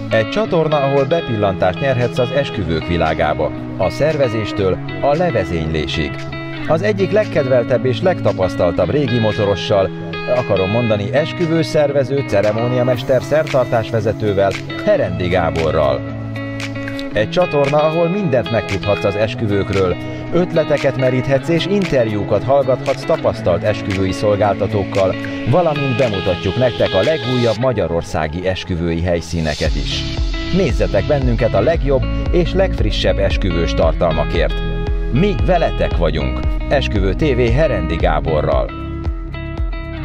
Egy csatorna, ahol bepillantást nyerhetsz az esküvők világába, a szervezéstől a levezénylésig. Az egyik legkedveltebb és legtapasztaltabb régi motorossal, akarom mondani esküvőszervező, ceremóniamester, szertartásvezetővel, Herendi Gáborral. Egy csatorna, ahol mindent megtudhatsz az esküvőkről, ötleteket meríthetsz és interjúkat hallgathatsz tapasztalt esküvői szolgáltatókkal, valamint bemutatjuk nektek a legújabb magyarországi esküvői helyszíneket is. Nézzetek bennünket a legjobb és legfrissebb esküvős tartalmakért. Mi veletek vagyunk. Esküvő TV Herendi Gáborral.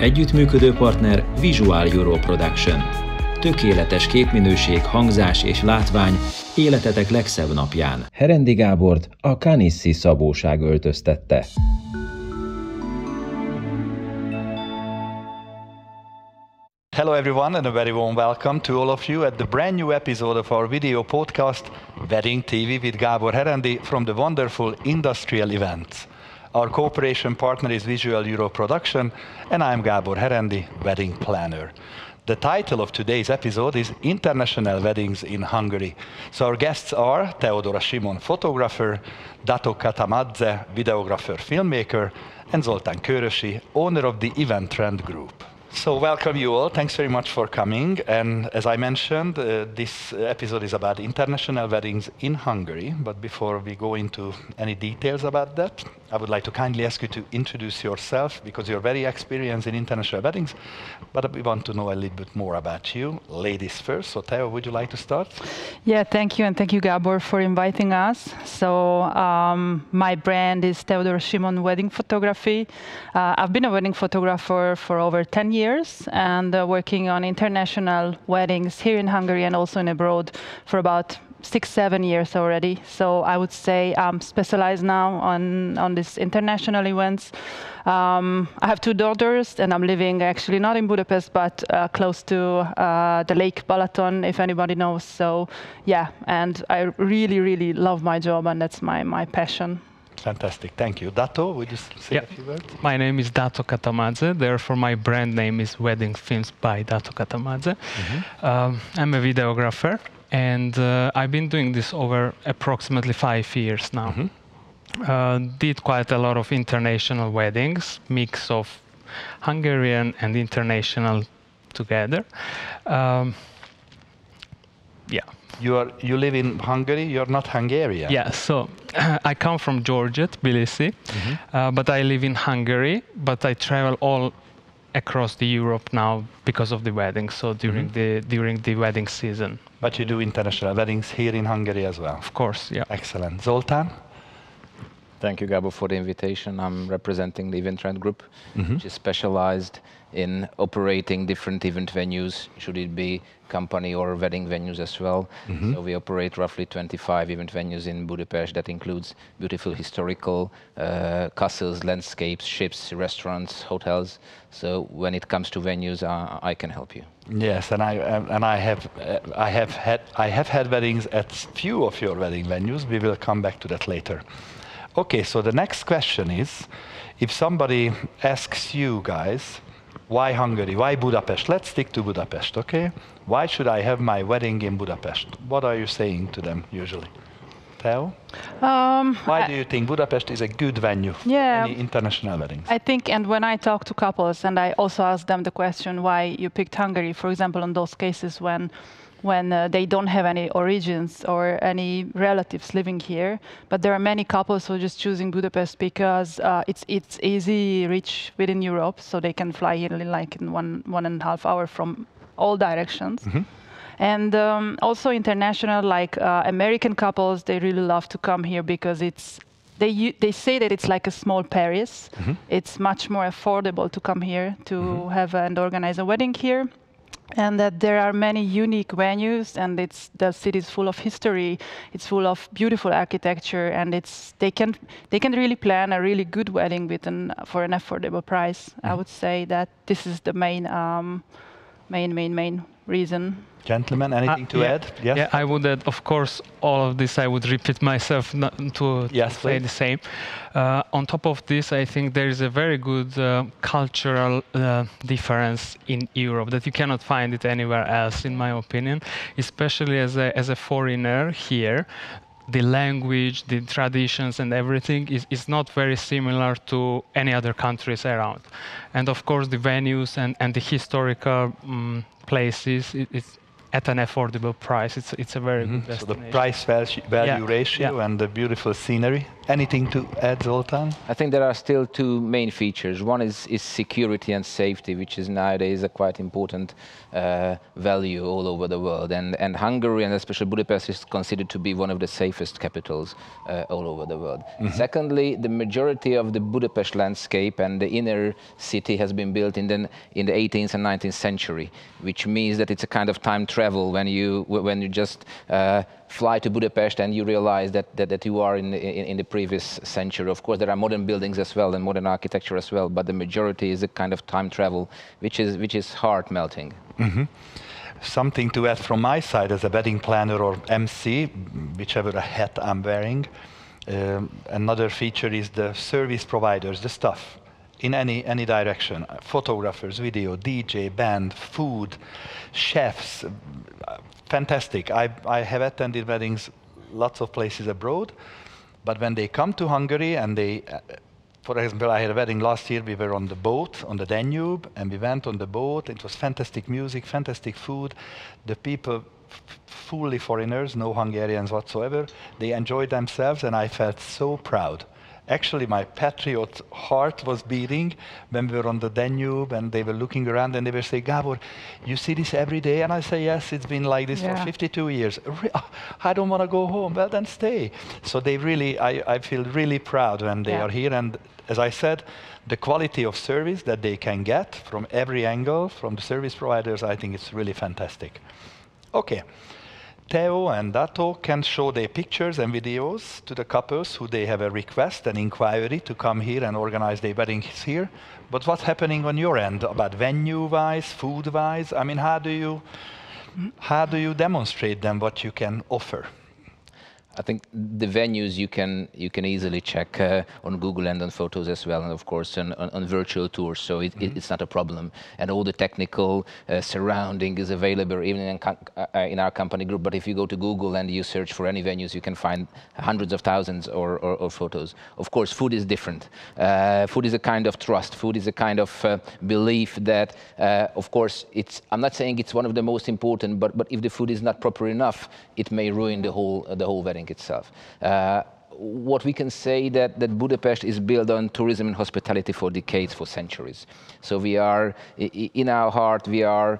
Együttműködő partner Visual Euro Production. Tökéletes képminőség, hangzás és látvány életetek legszebb napján. Herendi Gábort a Canissi szabóság öltöztette. Hello everyone and a very warm welcome to all of you at the brand new episode of our video podcast Wedding TV with Gábor Herendi from the wonderful industrial events. Our cooperation partner is Visual Euro Production and I'm Gábor Herendi, wedding planner. The title of today's episode is International Weddings in Hungary. So our guests are Teodora Simon, photographer, Dato Katamadze, videographer, filmmaker, and Zoltán Körösi, owner of the Event Trend Group. So welcome you all, thanks very much for coming. And as I mentioned, this episode is about international weddings in Hungary. But before we go into any details about that, I would like to kindly ask you to introduce yourself because you're very experienced in international weddings, but we want to know a little bit more about you. Ladies first, so Teo, would you like to start? Yeah, thank you, and thank you, Gábor, for inviting us. So my brand is Teodora Simon Wedding Photography. I've been a wedding photographer for over 10 years and working on international weddings here in Hungary and also in abroad for about 6-7 years already. So I would say I'm specialized now on these international events. I have 2 daughters and I'm living actually not in Budapest but close to the Lake Balaton, if anybody knows. So yeah, and I really love my job and that's my passion. Fantastic, thank you. Dato, would you say a few words? My name is Dato Katamadze, therefore my brand name is Wedding Films by Dato Katamadze. I'm a videographer and I've been doing this over approximately 5 years now. Did quite a lot of international weddings, mix of Hungarian and international together. You live in Hungary, you're not Hungarian. Yeah, so I come from Georgia, Tbilisi, but I live in Hungary, but I travel all across the Europe now because of the weddings, so during the wedding season. But you do international weddings here in Hungary as well? Of course, yeah. Excellent. Zoltán? Thank you, Gabo, for the invitation. I'm representing the Event Trend Group, which is specialized in operating different event venues, should it be company or wedding venues as well. So we operate roughly 25 event venues in Budapest. That includes beautiful historical castles, landscapes, ships, restaurants, hotels. So when it comes to venues, I can help you. Yes, and I have had weddings at few of your wedding venues. We will come back to that later. Okay, so the next question is, if somebody asks you guys, why Hungary, why Budapest? Let's stick to Budapest, okay? Why should I have my wedding in Budapest? What are you saying to them usually? Teo? Why do you think Budapest is a good venue for any international weddings? I think, and when I talk to couples, and I also ask them the question why you picked Hungary, for example, in those cases when they don't have any origins or any relatives living here, but there are many couples who are just choosing Budapest because it's easy reach within Europe, so they can fly here like in one and a half hour from all directions. And also international, like American couples, they really love to come here because they say that it's like a small Paris. It's much more affordable to come here to have and organize a wedding here. And that there are many unique venues, and the city is full of history. It's full of beautiful architecture, and they can really plan a really good wedding for an affordable price. I would say that this is the main main reason. Gentlemen, anything to add? Yes? Yeah, I would add, of course, all of this I would repeat myself to say the same. On top of this, I think there is a very good cultural difference in Europe that you cannot find it anywhere else, in my opinion, especially as a foreigner here. The language, the traditions and everything is not very similar to any other countries around. And of course the venues and the historical places, it's at an affordable price. It's a very good destination. So the price-value ratio and the beautiful scenery. Anything to add, Zoltán? I think there are still two main features. One is security and safety, which is nowadays a quite important value all over the world. And Hungary, and especially Budapest, is considered to be one of the safest capitals all over the world. Secondly, the majority of the Budapest landscape and the inner city has been built in the 18th and 19th century, which means that it's a kind of time travel when you just fly to Budapest and you realize that you are in the previous century. Of course, there are modern buildings as well and modern architecture as well, but the majority is a kind of time travel, which is heart melting. Something to add from my side as a wedding planner or MC, whichever hat I'm wearing. Another feature is the service providers, the stuff in any direction. Photographers, video, DJ, band, food, chefs. Fantastic. I have attended weddings lots of places abroad, but when they come to Hungary and they, for example, I had a wedding last year, we were on the boat, on the Danube, and we went on the boat. It was fantastic music, fantastic food. The people, fully foreigners, no Hungarians whatsoever, they enjoyed themselves and I felt so proud. Actually, my patriot heart was beating when we were on the Danube and they were looking around and they were saying, Gábor, you see this every day? And I say, yes, it's been like this for 52 years. I don't want to go home. Well, then stay. So they really, I feel really proud when they are here. And as I said, the quality of service that they can get from every angle, from the service providers, I think it's really fantastic. Okay. Theo and Dato can show their pictures and videos to the couples who they have a request, an inquiry to come here and organize their weddings here. But what's happening on your end about venue-wise, food-wise? I mean, how do you demonstrate them what you can offer? I think the venues you can easily check on Google and on photos as well, and of course on virtual tours. So it's not a problem, and all the technical surrounding is available even in our company group. But if you go to Google and you search for any venues, you can find hundreds of thousands or photos. Of course, food is different. Food is a kind of trust. Food is a kind of belief that, of course, I'm not saying it's one of the most important, but if the food is not proper enough, it may ruin the whole wedding itself. What we can say that Budapest is built on tourism and hospitality for decades, for centuries. So we are, in our heart, we are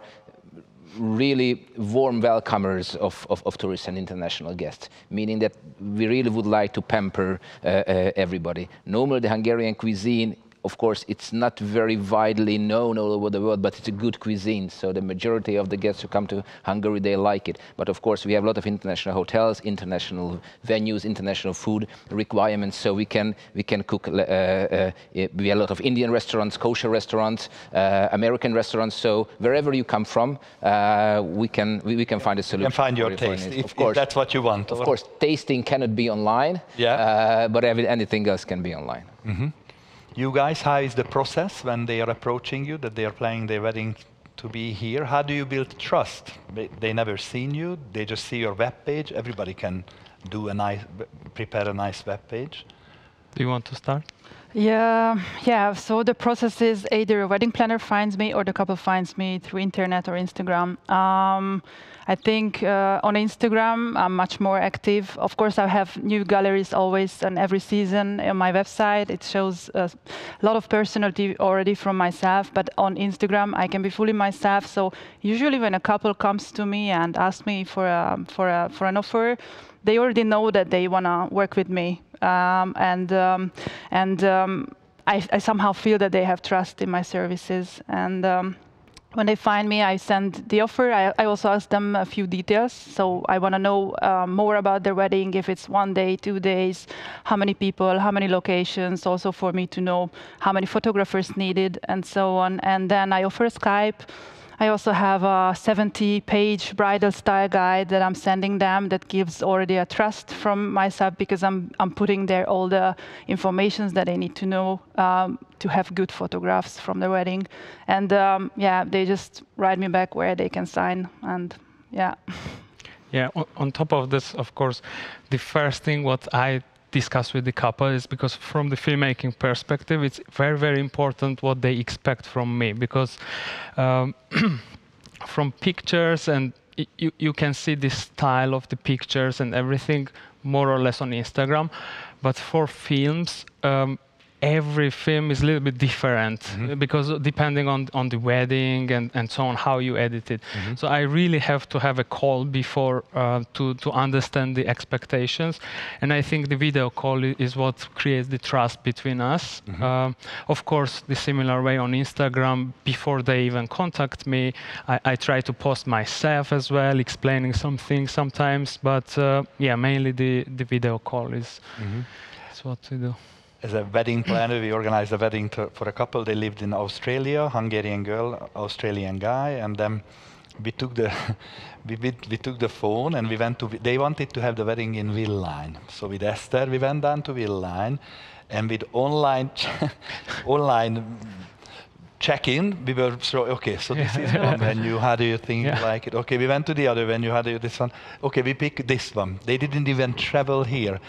really warm welcomers of tourists and international guests, meaning that we really would like to pamper everybody. Normally the Hungarian cuisine, of course, it's not very widely known all over the world, but it's a good cuisine. So the majority of the guests who come to Hungary, they like it. But of course, we have a lot of international hotels, international venues, international food requirements. So we can cook. We have a lot of Indian restaurants, kosher restaurants, American restaurants. So wherever you come from, we can find a solution. You can find your taste, if that's what you want. Of course, tasting cannot be online. But anything else can be online. You guys, how is the process when they are approaching you, that they are planning their wedding to be here? How do you build trust? They never seen you, they just see your web page. Everybody can prepare a nice web page. Do you want to start? Yeah. So the process is either a wedding planner finds me or the couple finds me through internet or Instagram. I think on Instagram I'm much more active. Of course, I have new galleries always and every season on my website. It shows a lot of personality already from myself, but on Instagram I can be fully myself. So usually when a couple comes to me and asks me for an offer, they already know that they want to work with me. I somehow feel that they have trust in my services. And when they find me, I send the offer. I also ask them a few details. So I want to know more about their wedding, if it's 1 day, 2 days, how many people, how many locations, also for me to know how many photographers needed, and so on. And then I offer Skype. I also have a 70-page bridal style guide that I'm sending them that gives already a trust from myself, because I'm putting there all the information that they need to know to have good photographs from the wedding. And yeah, they just write me back where they can sign, and yeah. Yeah, on top of this, of course, the first thing what I discuss with the couple is, because from the filmmaking perspective, it's very, very important what they expect from me, because from pictures, and you can see the style of the pictures and everything more or less on Instagram, but for films, every film is a little bit different, because depending on the wedding and so on, how you edit it. So I really have to have a call before to understand the expectations, and I think the video call is what creates the trust between us. Of course, the similar way on Instagram, before they even contact me, I try to post myself as well, explaining some things sometimes, but yeah, mainly the video call is what we do. As a wedding planner, we organized a wedding for a couple. They lived in Australia, Hungarian girl, Australian guy, and then we took the we took the phone and we went to. They wanted to have the wedding in Villine, so with Esther we went down to Villine, and with online check-in, we were okay. So this is one venue. How do you think you like it? Okay, we went to the other venue. How do you this one? Okay, we picked this one. They didn't even travel here.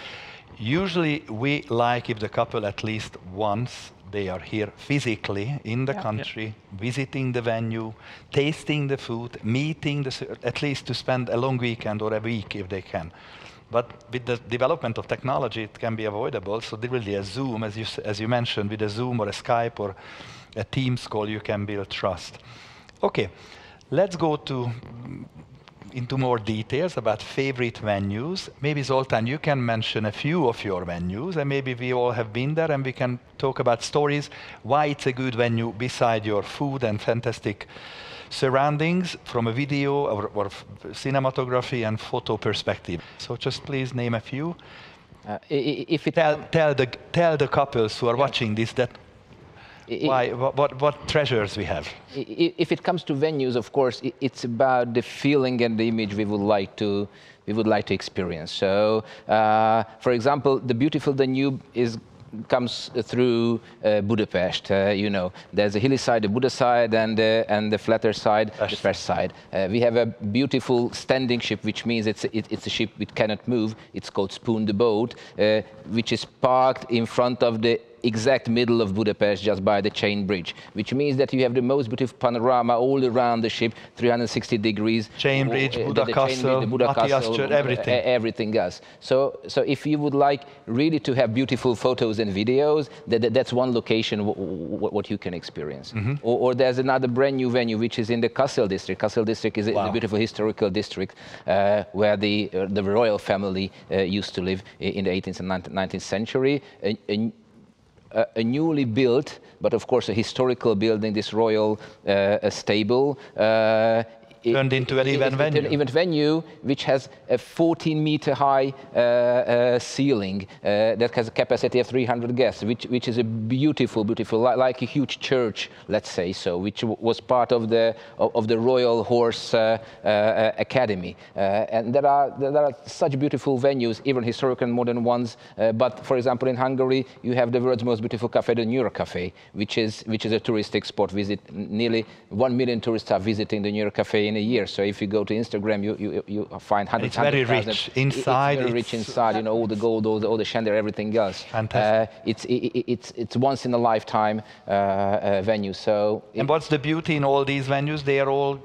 Usually we like if the couple at least once they are here physically in the country, visiting the venue, tasting the food, meeting at least to spend a long weekend or a week if they can. But with the development of technology, it can be avoidable. So there will be a Zoom, as you mentioned, with a Zoom or a Skype or a Teams call, you can build trust. Okay, let's go into more details about favorite venues. Maybe Zoltán, you can mention a few of your venues, and maybe we all have been there, and we can talk about stories, why it's a good venue beside your food and fantastic surroundings from a video or cinematography and photo perspective. So just please name a few. Tell the couples who are watching this that what treasures we have. If it comes to venues, of course, it's about the feeling and the image we would like to experience. So, for example, the beautiful Danube comes through Budapest. You know, there's a hilly side, the Buda side, and the flatter side, the Pest side. We have a beautiful standing ship, which means it's a ship which cannot move. It's called Spoon the Boat, which is parked in front of the exact middle of Budapest, just by the chain bridge, which means that you have the most beautiful panorama all around the ship, 360 degrees. Chain bridge, Buda Castle, Matthias Church, everything. Everything else. So if you would like really to have beautiful photos and videos, that's one location what you can experience. Or there's another brand new venue which is in the Kassel district. Kassel district is a beautiful historical district where the royal family used to live in the 18th and 19th century. A newly built, but of course a historical building, this royal stable, turned into an event venue. An event venue which has a 14-meter high ceiling that has a capacity of 300 guests, which is a beautiful, like a huge church, let's say so, which was part of the Royal Horse Academy. And there are such beautiful venues, even historic and modern ones. But for example, in Hungary, you have the world's most beautiful cafe, the Nyura Cafe, which is a touristic spot. Nearly 1 million tourists are visiting the Nyura Cafe in a year. So if you go to Instagram, you find hundreds. It's very rich inside. It's very rich inside. You know, all the gold, all the chandelier, everything else. Fantastic. It's once in a lifetime venue. So. And what's the beauty in all these venues? They are all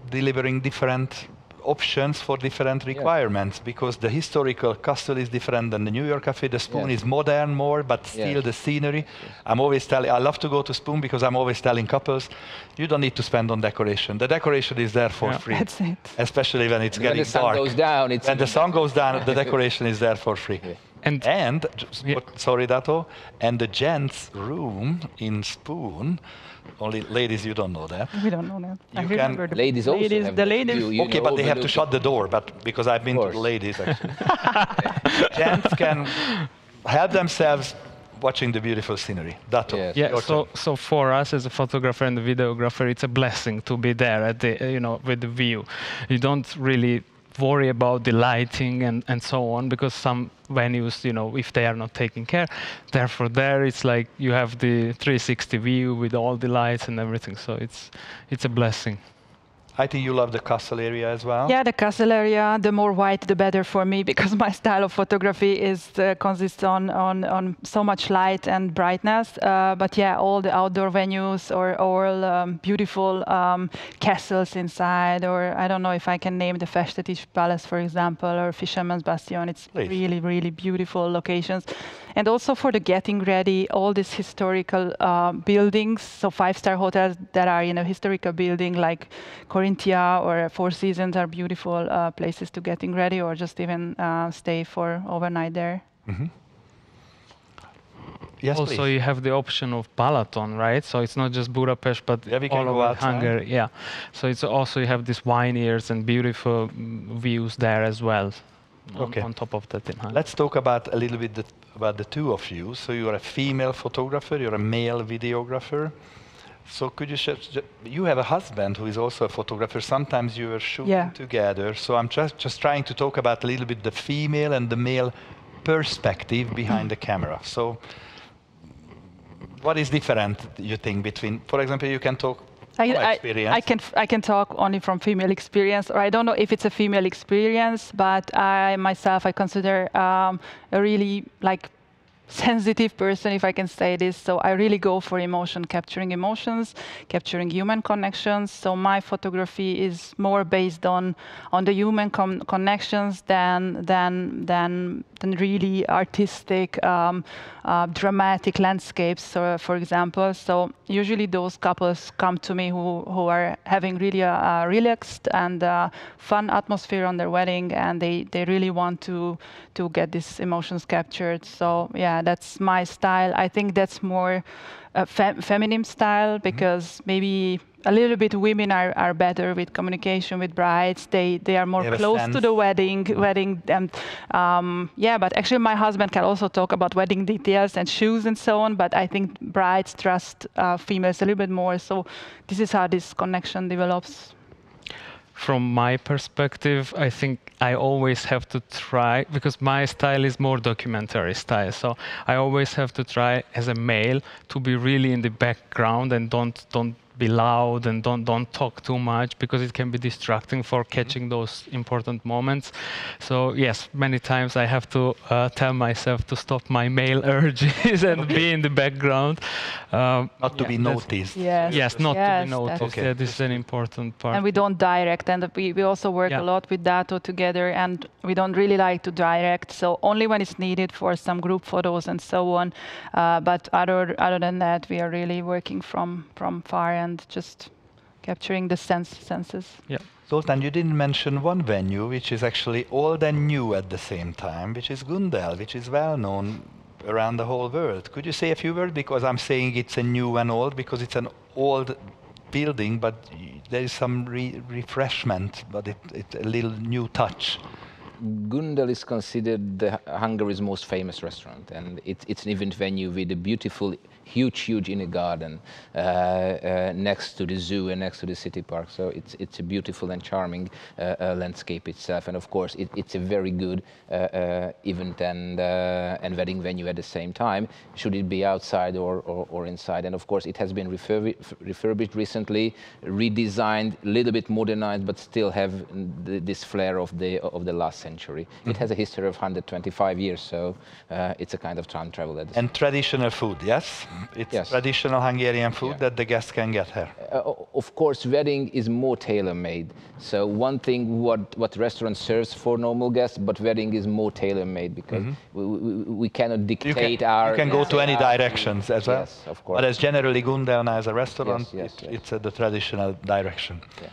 delivering different options for different requirements, because the historical castle is different than the New York Cafe. The Spoon is modern more, but still the scenery. I'm always telling, I love to go to Spoon because I'm always telling couples, you don't need to spend on decoration. The decoration is there for free. That's it. Especially when it's getting dark. When the sun goes down, when the sun goes down, the decoration is there for free. And sorry, Dato, and the gents' room in Spoon. Only ladies, you don't know that. We don't know that. I remember the ladies also. The ladies. Okay, but they have to shut the door. But because I've been to the ladies, actually, gents can help themselves watching the beautiful scenery. Dato, Yes. Yeah, your turn. so for us as a photographer and a videographer, it's a blessing to be there at the, with the view. You don't really worry about the lighting and so on, because some venues, if they are not taking care, therefore there it's like you have the 360 view with all the lights and everything. So it's a blessing. I think you love the castle area as well. Yeah, the castle area, the more white, the better for me, because my style of photography consists on so much light and brightness. But yeah, all the outdoor venues or all beautiful castles inside, or I don't know if I can name the Festetics Palace, for example, or Fisherman's Bastion. It's Please. really, really beautiful locations. And also for the getting ready, all these historical buildings, so five-star hotels that are in a historical building like Corinthia or Four Seasons are beautiful places to getting ready, or just even stay for overnight there. Yes, Also, please. you have the option of Balaton, right? So it's not just Budapest, but Yeah, we can all go over outside. Hungary. Yeah. So it's also you have these vineyards and beautiful views there as well. Okay. On top of that in Hungary. Let's talk about a little bit about the two of you. So you are a female photographer, you're a male videographer. So could you share, you have a husband who is also a photographer. Sometimes you are shooting together. So I'm just trying to talk about a little bit the female and the male perspective behind the camera. So what is different, you think, between, for example, you can talk from experience. I can talk only from female experience, or I don't know if it's a female experience, but I consider a really sensitive person, if I can say this. So I really go for capturing emotions, capturing human connections. So my photography is more based on the human connections than really artistic, dramatic landscapes, for example. So usually those couples come to me who are having really a relaxed and fun atmosphere on their wedding, and they really want to get these emotions captured. So yeah, that's my style. I think that's more a feminine style, because maybe a little bit women are better with communication with brides. They are more close to the wedding, and yeah. But actually, my husband can also talk about wedding details and shoes and so on. But I think brides trust females a little bit more. So this is how this connection develops. From my perspective, I think I always have to try, because my style is more documentary style. So I always have to try as a male to be really in the background and don't be loud and don't talk too much, because it can be distracting for catching those important moments. So yes, many times I have to tell myself to stop my male urges and be in the background. Not to be noticed. Yes, not to be noticed. Okay. Yeah, this is an important part. And we don't direct, and we also work a lot with Dato together, and we don't really like to direct, so only when it's needed for some group photos and so on. But other than that, we are really working from far and just capturing the senses. Yeah. Zoltán, you didn't mention one venue which is actually old and new at the same time, which is Gundel, which is well known around the whole world. Could you say a few words? Because I'm saying it's a new and old, because it's an old building, but there is some refreshment, but it's a little new touch. Gundel is considered Hungary's most famous restaurant, and it's an event venue with a beautiful, huge inner garden next to the zoo and next to the city park. So it's a beautiful and charming landscape itself, and of course it's a very good event and wedding venue at the same time, should it be outside or inside. And of course it has been refurbished recently, redesigned, a little bit modernized, but still have this flair of the last century. It has a history of 125 years, so it's a kind of time travel. And traditional food, yes? It's traditional Hungarian food that the guests can get here. Of course, wedding is more tailor-made. So one thing what restaurant serves for normal guests, but wedding is more tailor-made, because we cannot dictate you can go to any directions as well. Yes, of course. But as generally Gundelna as a restaurant, it's the traditional direction. Yeah.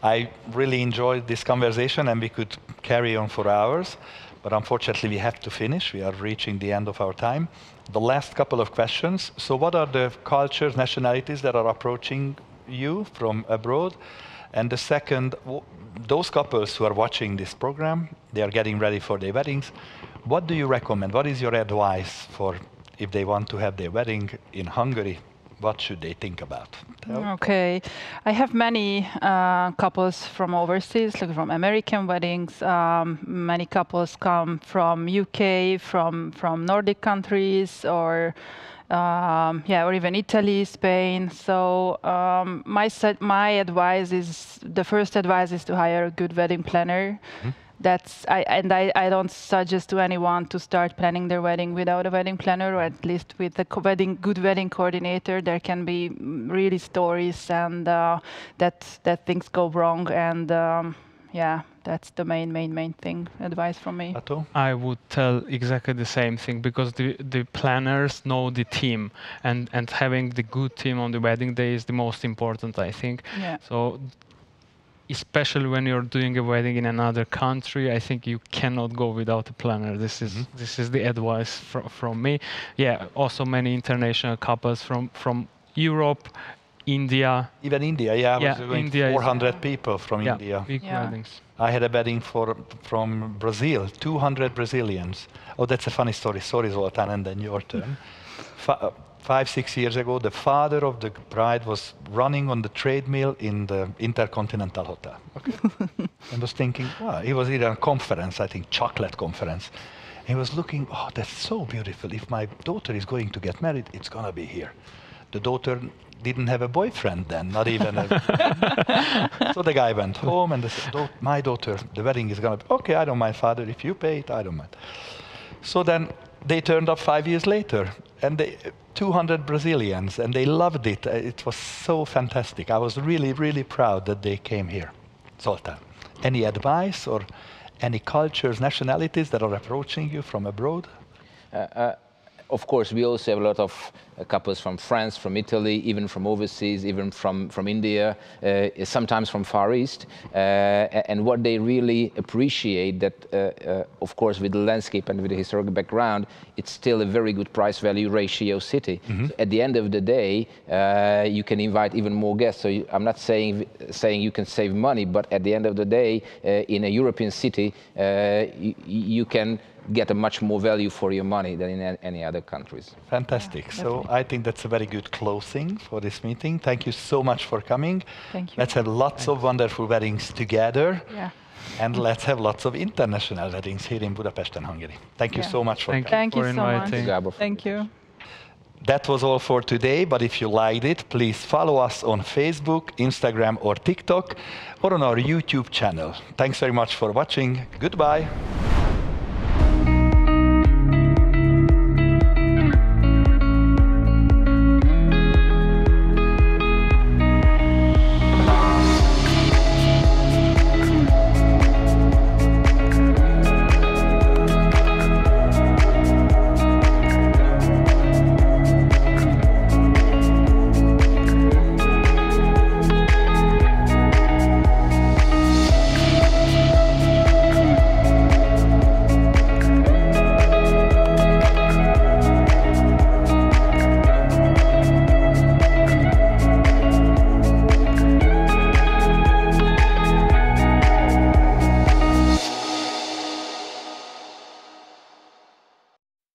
I really enjoyed this conversation, and we could carry on for hours, but unfortunately we have to finish. We are reaching the end of our time. The last couple of questions. So what are the cultures, nationalities that are approaching you from abroad? And the second, those couples who are watching this program, they are getting ready for their weddings. What do you recommend? What is your advice for if they want to have their wedding in Hungary, what should they think about? Okay, I have many couples from overseas, like from American weddings. Many couples come from UK, from Nordic countries, or or even Italy, Spain. So my advice is, the first advice is to hire a good wedding planner. I don't suggest to anyone to start planning their wedding without a wedding planner, or at least with a good wedding coordinator. There can be really stories and that things go wrong, and that's the main thing. Advice from me. I would tell exactly the same thing, because the planners know the team, and having the good team on the wedding day is the most important, I think. Yeah. So especially when you're doing a wedding in another country, I think you cannot go without a planner. This is the advice from me. Yeah, also many international couples from Europe, India. Even India, I was going India 400 people from India. Big weddings. I had a wedding from Brazil, 200 Brazilians. Oh, that's a funny story. Sorry, Zoltán, and then your turn. 5-6 years ago, the father of the bride was running on the treadmill in the Intercontinental Hotel. Okay. And was thinking, he was in a conference, I think, chocolate conference. He was looking, that's so beautiful. If my daughter is going to get married, it's going to be here. The daughter didn't have a boyfriend then, not even a... So the guy went home and said, my daughter, the wedding is going to be, okay, I don't mind, father, if you pay it, I don't mind. So then they turned up 5 years later, and 200 Brazilians, and they loved it. It was so fantastic. I was really, really proud that they came here. Zoltán, any advice or any cultures, nationalities that are approaching you from abroad? Of course, we also have a lot of couples from France, from Italy, even from overseas, even from India, sometimes from Far East. And what they really appreciate that, of course, with the landscape and with the historical background, it's still a very good price-value ratio city. So at the end of the day, you can invite even more guests. So I'm not saying you can save money, but at the end of the day, in a European city, you can get a much more value for your money than in any other countries. Fantastic. Yeah, so I think that's a very good closing for this meeting. Thank you so much for coming. Thank you. Let's have lots of wonderful weddings together. Yeah. And let's have lots of international weddings here in Budapest and Hungary. Thank you so much for coming. Thank you so much. Thank you. That was all for today, but if you liked it, please follow us on Facebook, Instagram or TikTok, or on our YouTube channel. Thanks very much for watching. Goodbye.